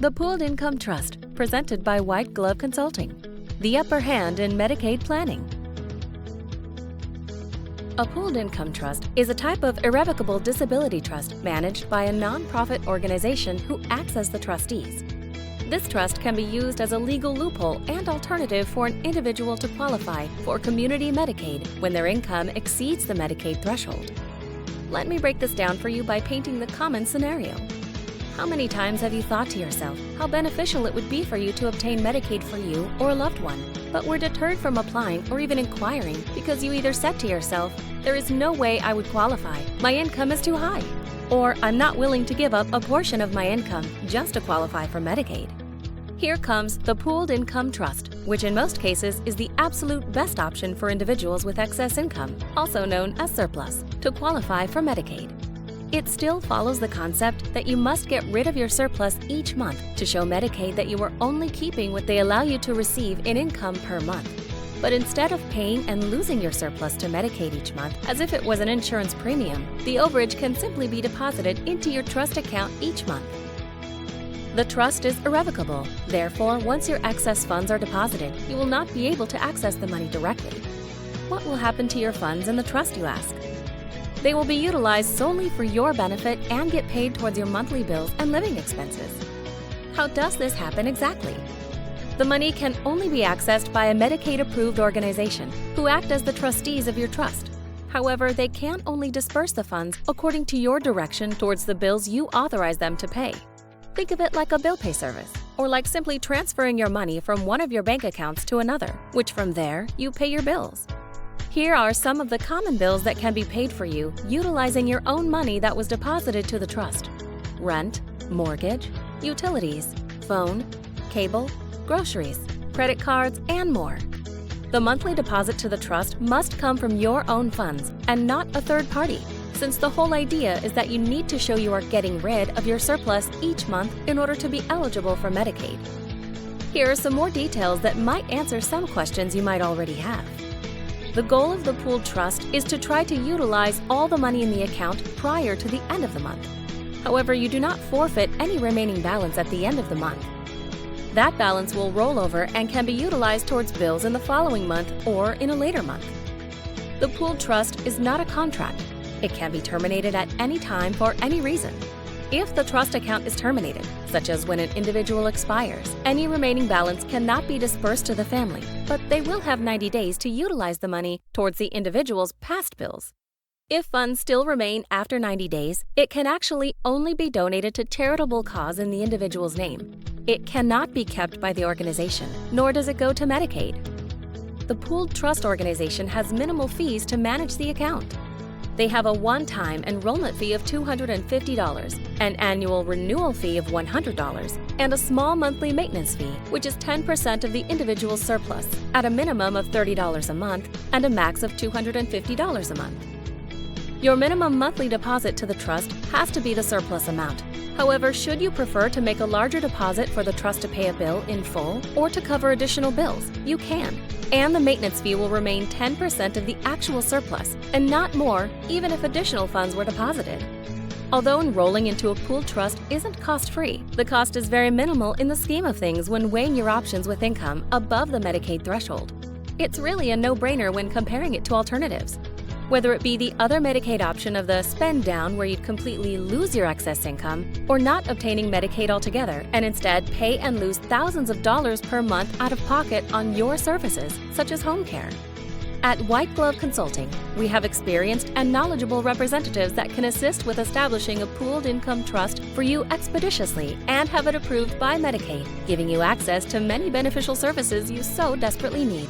The Pooled Income Trust, presented by White Glove Consulting. The upper hand in Medicaid planning. A pooled income trust is a type of irrevocable disability trust managed by a nonprofit organization who acts as the trustees. This trust can be used as a legal loophole and alternative for an individual to qualify for community Medicaid when their income exceeds the Medicaid threshold. Let me break this down for you by painting the common scenario. How many times have you thought to yourself how beneficial it would be for you to obtain Medicaid for you or a loved one, but were deterred from applying or even inquiring because you either said to yourself, "There is no way I would qualify, my income is too high," or "I'm not willing to give up a portion of my income just to qualify for Medicaid"? Here comes the Pooled Income Trust, which in most cases is the absolute best option for individuals with excess income, also known as surplus, to qualify for Medicaid. It still follows the concept that you must get rid of your surplus each month to show Medicaid that you are only keeping what they allow you to receive in income per month. But instead of paying and losing your surplus to Medicaid each month as if it was an insurance premium, the overage can simply be deposited into your trust account each month. The trust is irrevocable. Therefore, once your excess funds are deposited, you will not be able to access the money directly. What will happen to your funds in the trust, you ask? They will be utilized solely for your benefit and get paid towards your monthly bills and living expenses. How does this happen exactly? The money can only be accessed by a Medicaid-approved organization who act as the trustees of your trust. However, they can only disperse the funds according to your direction towards the bills you authorize them to pay. Think of it like a bill pay service, or like simply transferring your money from one of your bank accounts to another, which from there you pay your bills. Here are some of the common bills that can be paid for you utilizing your own money that was deposited to the trust: rent, mortgage, utilities, phone, cable, groceries, credit cards, and more. The monthly deposit to the trust must come from your own funds and not a third party, since the whole idea is that you need to show you are getting rid of your surplus each month in order to be eligible for Medicaid. Here are some more details that might answer some questions you might already have. The goal of the pooled trust is to try to utilize all the money in the account prior to the end of the month. However, you do not forfeit any remaining balance at the end of the month. That balance will roll over and can be utilized towards bills in the following month or in a later month. The pooled trust is not a contract. It can be terminated at any time for any reason. If the trust account is terminated, such as when an individual expires, any remaining balance cannot be dispersed to the family, but they will have 90 days to utilize the money towards the individual's past bills. If funds still remain after 90 days, it can actually only be donated to charitable cause in the individual's name. It cannot be kept by the organization, nor does it go to Medicaid. The pooled trust organization has minimal fees to manage the account. They have a one-time enrollment fee of $250, an annual renewal fee of $100, and a small monthly maintenance fee, which is 10% of the individual's surplus, at a minimum of $30 a month and a max of $250 a month. Your minimum monthly deposit to the trust has to be the surplus amount. However, should you prefer to make a larger deposit for the trust to pay a bill in full or to cover additional bills, you can. And the maintenance fee will remain 10% of the actual surplus, and not more, even if additional funds were deposited. Although enrolling into a pooled trust isn't cost-free, the cost is very minimal in the scheme of things when weighing your options with income above the Medicaid threshold. It's really a no-brainer when comparing it to alternatives. Whether it be the other Medicaid option of the spend down where you'd completely lose your excess income, or not obtaining Medicaid altogether and instead pay and lose thousands of dollars per month out of pocket on your services, such as home care. At White Glove Consulting, we have experienced and knowledgeable representatives that can assist with establishing a pooled income trust for you expeditiously and have it approved by Medicaid, giving you access to many beneficial services you so desperately need.